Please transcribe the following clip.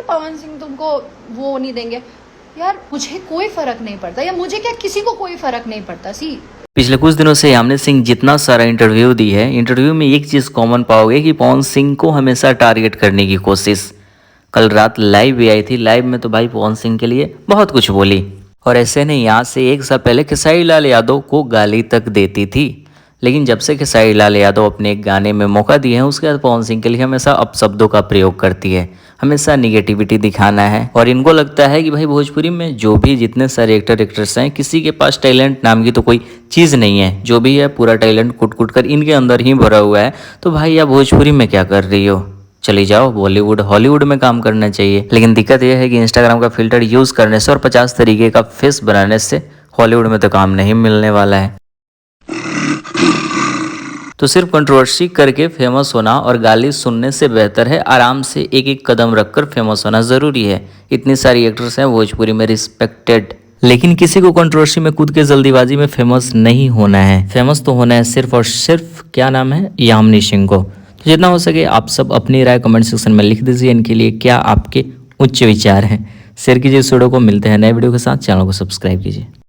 कि पवन सिंह तुमको वो नहीं देंगे। यार मुझे कोई फर्क नहीं पड़ता, या मुझे क्या किसी को कोई फर्क नहीं पड़ता। सी पिछले कुछ दिनों से यामिनी सिंह जितना सारा इंटरव्यू दी है, इंटरव्यू में एक चीज़ कॉमन पाओगे कि पवन सिंह को हमेशा टारगेट करने की कोशिश। कल रात लाइव भी आई थी, लाइव में तो भाई पवन सिंह के लिए बहुत कुछ बोली। और ऐसे नहीं, यहाँ से एक साल पहले खेसारी लाल यादव को गाली तक देती थी, लेकिन जब से खेसारी लाल यादव अपने एक गाने में मौका दिए हैं उसके बाद पवन सिंह के लिए हमेशा अपशब्दों का प्रयोग करती है, हमेशा निगेटिविटी दिखाना है। और इनको लगता है कि भाई भोजपुरी में जो भी जितने सारे एक्टर एक्ट्रेस हैं, किसी के पास टैलेंट नाम की तो कोई चीज़ नहीं है, जो भी है पूरा टैलेंट कुट कुट कर इनके अंदर ही भरा हुआ है। तो भाई आप भोजपुरी में क्या कर रही हो, चली जाओ बॉलीवुड हॉलीवुड में काम करना चाहिए। लेकिन दिक्कत यह है कि इंस्टाग्राम का फिल्टर यूज़ करने से और 50 तरीके का फेस बनाने से हॉलीवुड में तो काम नहीं मिलने वाला है। तो सिर्फ कंट्रोवर्सी करके फेमस होना और गाली सुनने से बेहतर है आराम से एक एक कदम रखकर फेमस होना ज़रूरी है। इतनी सारी एक्ट्रेस हैं भोजपुरी में रिस्पेक्टेड, लेकिन किसी को कंट्रोवर्सी में कूद के जल्दीबाजी में फेमस नहीं होना है। फेमस तो होना है सिर्फ और सिर्फ क्या नाम है, यामिनी सिंह को। तो जितना हो सके आप सब अपनी राय कमेंट सेक्शन में लिख दीजिए। इनके लिए क्या आपके उच्च विचार हैं, शेयर कीजिए इस वीडियो को। मिलते हैं नए वीडियो के साथ, चैनल को सब्सक्राइब कीजिए।